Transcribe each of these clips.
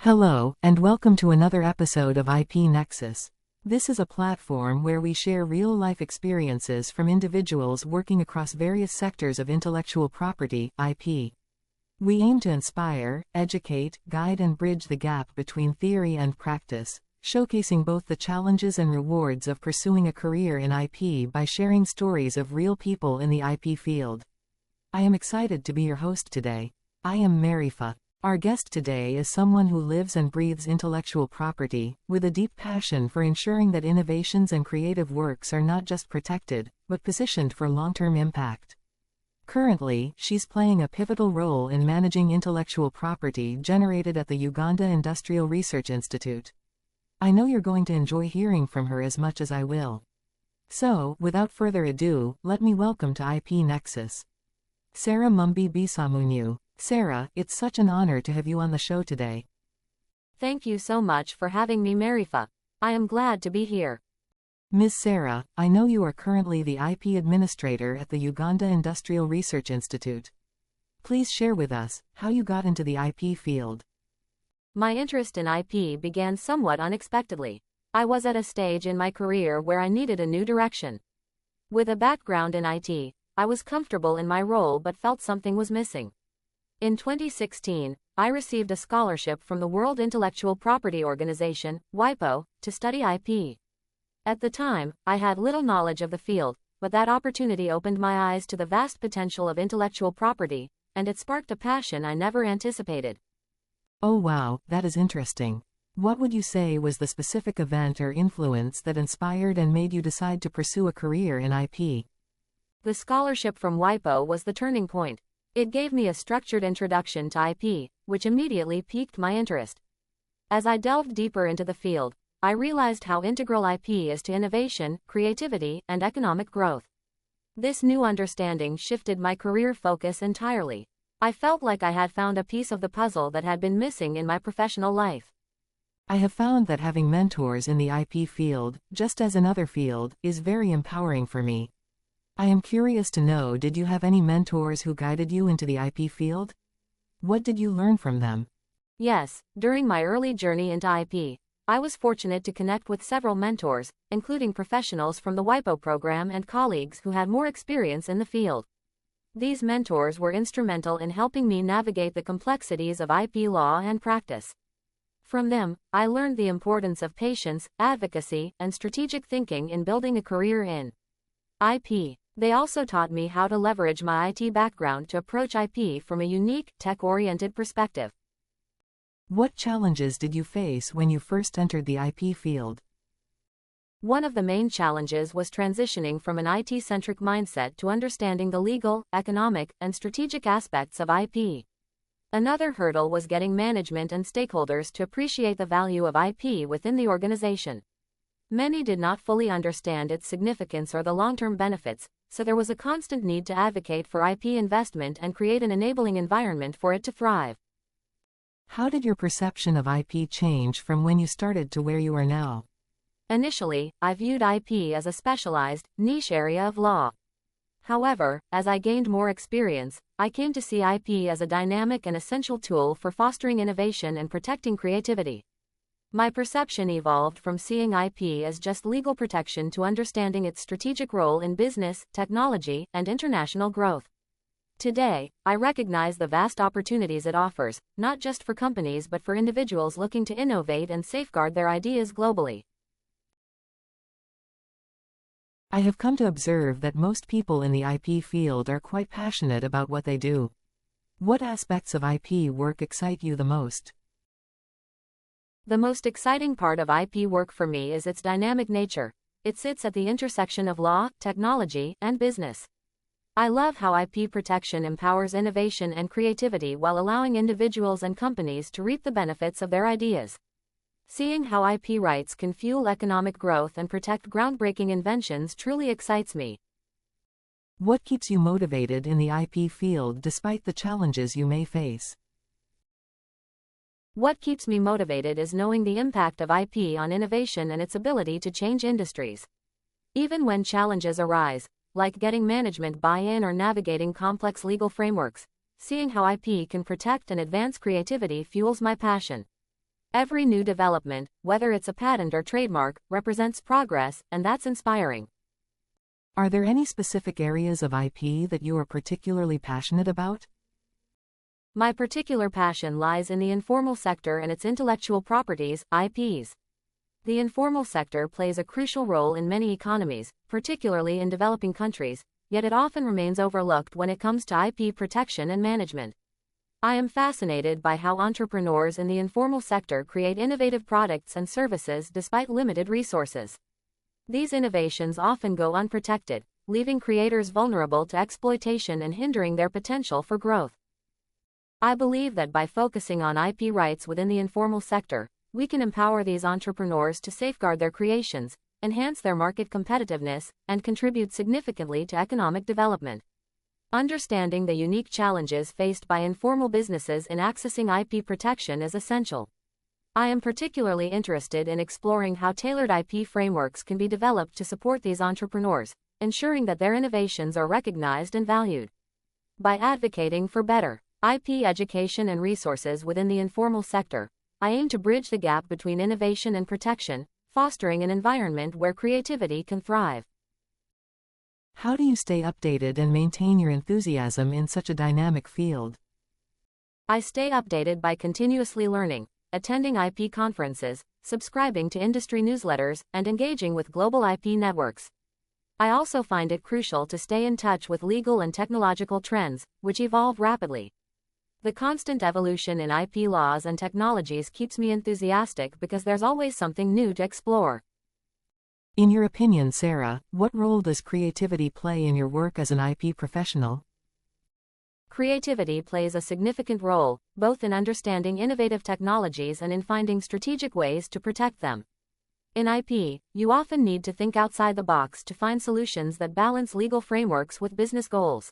Hello, and welcome to another episode of IP Nexus. This is a platform where we share real-life experiences from individuals working across various sectors of intellectual property, IP. We aim to inspire, educate, guide and bridge the gap between theory and practice, showcasing both the challenges and rewards of pursuing a career in IP by sharing stories of real people in the IP field. I am excited to be your host today. I am Maarifa. Our guest today is someone who lives and breathes intellectual property, with a deep passion for ensuring that innovations and creative works are not just protected, but positioned for long-term impact. Currently, she's playing a pivotal role in managing intellectual property generated at the Uganda Industrial Research Institute. I know you're going to enjoy hearing from her as much as I will. So, without further ado, let me welcome to IP Nexus, Sarah Mumbi Bisamunyu. Sarah, it's such an honor to have you on the show today. Thank you so much for having me, Maarifa. I am glad to be here. Ms. Sarah, I know you are currently the IP administrator at the Uganda Industrial Research Institute. Please share with us how you got into the IP field. My interest in IP began somewhat unexpectedly. I was at a stage in my career where I needed a new direction. With a background in IT, I was comfortable in my role but felt something was missing. In 2016, I received a scholarship from the World Intellectual Property Organization, WIPO, to study IP. At the time, I had little knowledge of the field, but that opportunity opened my eyes to the vast potential of intellectual property, and it sparked a passion I never anticipated. Oh wow, that is interesting. What would you say was the specific event or influence that inspired and made you decide to pursue a career in IP? The scholarship from WIPO was the turning point. It gave me a structured introduction to IP, which immediately piqued my interest. As I delved deeper into the field, I realized how integral IP is to innovation, creativity, and economic growth. This new understanding shifted my career focus entirely. I felt like I had found a piece of the puzzle that had been missing in my professional life. I have found that having mentors in the IP field, just as in other field, is very empowering for me. I am curious to know, did you have any mentors who guided you into the IP field? What did you learn from them? Yes, during my early journey into IP, I was fortunate to connect with several mentors, including professionals from the WIPO program and colleagues who had more experience in the field. These mentors were instrumental in helping me navigate the complexities of IP law and practice. From them, I learned the importance of patience, advocacy, and strategic thinking in building a career in IP. They also taught me how to leverage my IT background to approach IP from a unique, tech-oriented perspective. What challenges did you face when you first entered the IP field? One of the main challenges was transitioning from an IT-centric mindset to understanding the legal, economic, and strategic aspects of IP. Another hurdle was getting management and stakeholders to appreciate the value of IP within the organization. Many did not fully understand its significance or the long-term benefits, so there was a constant need to advocate for IP investment and create an enabling environment for it to thrive. How did your perception of IP change from when you started to where you are now? Initially, I viewed IP as a specialized, niche area of law. However, as I gained more experience, I came to see IP as a dynamic and essential tool for fostering innovation and protecting creativity. My perception evolved from seeing IP as just legal protection to understanding its strategic role in business, technology, and international growth. Today, I recognize the vast opportunities it offers, not just for companies but for individuals looking to innovate and safeguard their ideas globally. I have come to observe that most people in the IP field are quite passionate about what they do. What aspects of IP work excite you the most? The most exciting part of IP work for me is its dynamic nature. It sits at the intersection of law, technology, and business. I love how IP protection empowers innovation and creativity while allowing individuals and companies to reap the benefits of their ideas. Seeing how IP rights can fuel economic growth and protect groundbreaking inventions truly excites me. What keeps you motivated in the IP field despite the challenges you may face? What keeps me motivated is knowing the impact of IP on innovation and its ability to change industries. Even when challenges arise, like getting management buy-in or navigating complex legal frameworks, seeing how IP can protect and advance creativity fuels my passion. Every new development, whether it's a patent or trademark, represents progress, and that's inspiring. Are there any specific areas of IP that you are particularly passionate about? My particular passion lies in the informal sector and its intellectual properties, IPs. The informal sector plays a crucial role in many economies, particularly in developing countries, yet it often remains overlooked when it comes to IP protection and management. I am fascinated by how entrepreneurs in the informal sector create innovative products and services despite limited resources. These innovations often go unprotected, leaving creators vulnerable to exploitation and hindering their potential for growth. I believe that by focusing on IP rights within the informal sector, we can empower these entrepreneurs to safeguard their creations, enhance their market competitiveness, and contribute significantly to economic development. Understanding the unique challenges faced by informal businesses in accessing IP protection is essential. I am particularly interested in exploring how tailored IP frameworks can be developed to support these entrepreneurs, ensuring that their innovations are recognized and valued. By advocating for better IP education and resources within the informal sector, I aim to bridge the gap between innovation and protection, fostering an environment where creativity can thrive. How do you stay updated and maintain your enthusiasm in such a dynamic field? I stay updated by continuously learning, attending IP conferences, subscribing to industry newsletters, and engaging with global IP networks. I also find it crucial to stay in touch with legal and technological trends, which evolve rapidly. The constant evolution in IP laws and technologies keeps me enthusiastic because there's always something new to explore. In your opinion, Sarah, what role does creativity play in your work as an IP professional? Creativity plays a significant role, both in understanding innovative technologies and in finding strategic ways to protect them. In IP, you often need to think outside the box to find solutions that balance legal frameworks with business goals.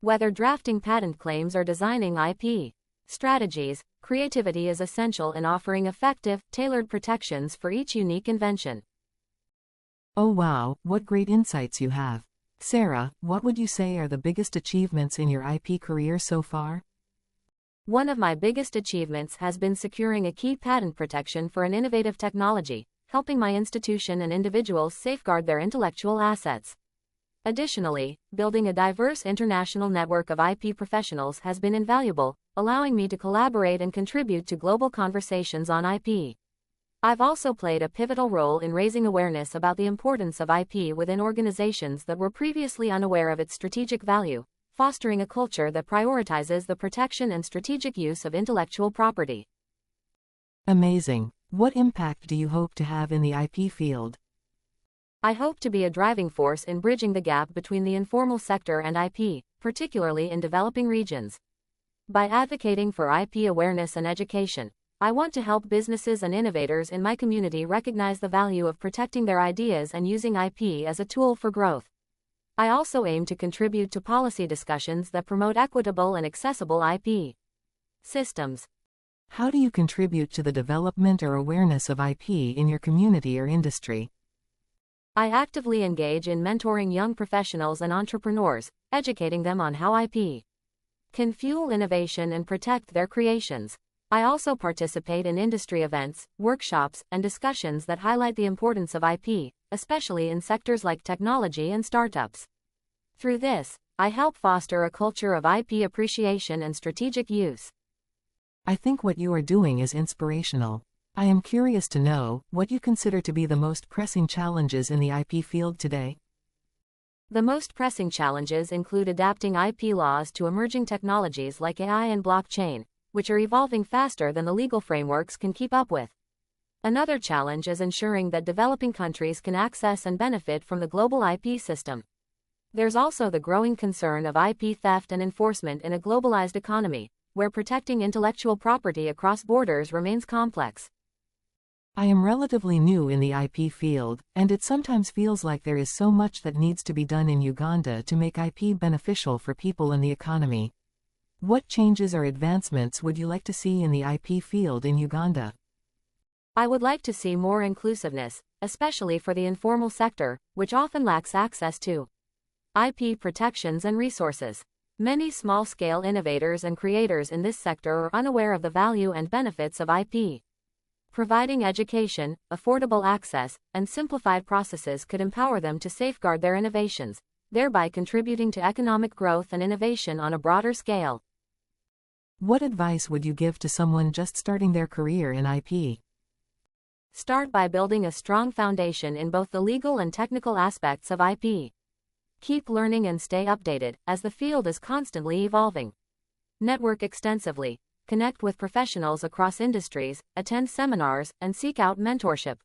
Whether drafting patent claims or designing IP strategies, creativity is essential in offering effective, tailored protections for each unique invention. Oh wow, what great insights you have. Sarah, what would you say are the biggest achievements in your IP career so far? One of my biggest achievements has been securing a key patent protection for an innovative technology, helping my institution and individuals safeguard their intellectual assets. Additionally, building a diverse international network of IP professionals has been invaluable, allowing me to collaborate and contribute to global conversations on IP. I've also played a pivotal role in raising awareness about the importance of IP within organizations that were previously unaware of its strategic value, fostering a culture that prioritizes the protection and strategic use of intellectual property. Amazing. What impact do you hope to have in the IP field? I hope to be a driving force in bridging the gap between the informal sector and IP, particularly in developing regions. By advocating for IP awareness and education, I want to help businesses and innovators in my community recognize the value of protecting their ideas and using IP as a tool for growth. I also aim to contribute to policy discussions that promote equitable and accessible IP systems. How do you contribute to the development or awareness of IP in your community or industry? I actively engage in mentoring young professionals and entrepreneurs, educating them on how IP can fuel innovation and protect their creations. I also participate in industry events, workshops, and discussions that highlight the importance of IP, especially in sectors like technology and startups. Through this, I help foster a culture of IP appreciation and strategic use. I think what you are doing is inspirational. I am curious to know what you consider to be the most pressing challenges in the IP field today. The most pressing challenges include adapting IP laws to emerging technologies like AI and blockchain, which are evolving faster than the legal frameworks can keep up with. Another challenge is ensuring that developing countries can access and benefit from the global IP system. There's also the growing concern of IP theft and enforcement in a globalized economy, where protecting intellectual property across borders remains complex. I am relatively new in the IP field, and it sometimes feels like there is so much that needs to be done in Uganda to make IP beneficial for people and the economy. What changes or advancements would you like to see in the IP field in Uganda? I would like to see more inclusiveness, especially for the informal sector, which often lacks access to IP protections and resources. Many small-scale innovators and creators in this sector are unaware of the value and benefits of IP. Providing education, affordable access, and simplified processes could empower them to safeguard their innovations, thereby contributing to economic growth and innovation on a broader scale. What advice would you give to someone just starting their career in IP? Start by building a strong foundation in both the legal and technical aspects of IP. Keep learning and stay updated, as the field is constantly evolving. Network extensively, connect with professionals across industries, attend seminars, and seek out mentorship.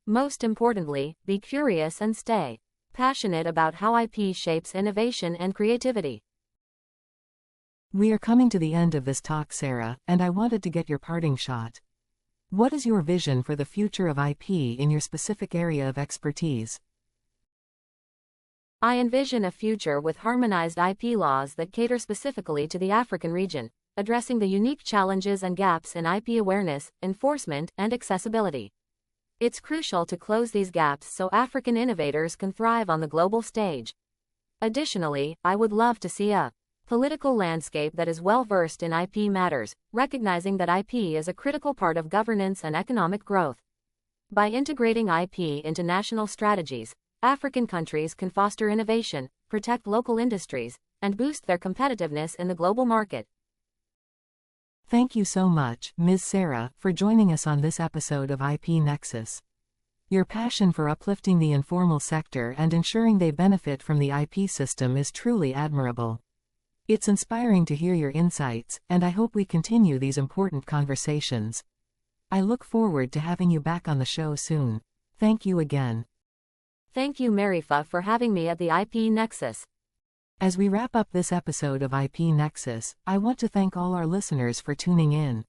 Most importantly, be curious and stay passionate about how IP shapes innovation and creativity. We are coming to the end of this talk, Sarah, and I wanted to get your parting shot. What is your vision for the future of IP in your specific area of expertise? I envision a future with harmonized IP laws that cater specifically to the African region, addressing the unique challenges and gaps in IP awareness, enforcement, and accessibility. It's crucial to close these gaps so African innovators can thrive on the global stage. Additionally, I would love to see a political landscape that is well-versed in IP matters, recognizing that IP is a critical part of governance and economic growth. By integrating IP into national strategies, African countries can foster innovation, protect local industries, and boost their competitiveness in the global market. Thank you so much, Ms. Sarah, for joining us on this episode of IP Nexus. Your passion for uplifting the informal sector and ensuring they benefit from the IP system is truly admirable. It's inspiring to hear your insights, and I hope we continue these important conversations. I look forward to having you back on the show soon. Thank you again. Thank you, Maarifa, for having me at the IP Nexus. As we wrap up this episode of IP Nexus, I want to thank all our listeners for tuning in.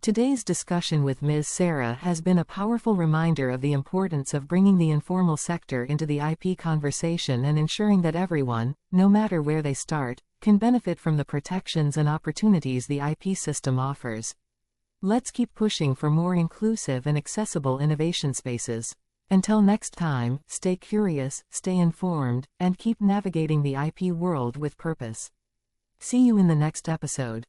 Today's discussion with Ms. Sarah has been a powerful reminder of the importance of bringing the informal sector into the IP conversation and ensuring that everyone, no matter where they start, can benefit from the protections and opportunities the IP system offers. Let's keep pushing for more inclusive and accessible innovation spaces. Until next time, stay curious, stay informed, and keep navigating the IP world with purpose. See you in the next episode.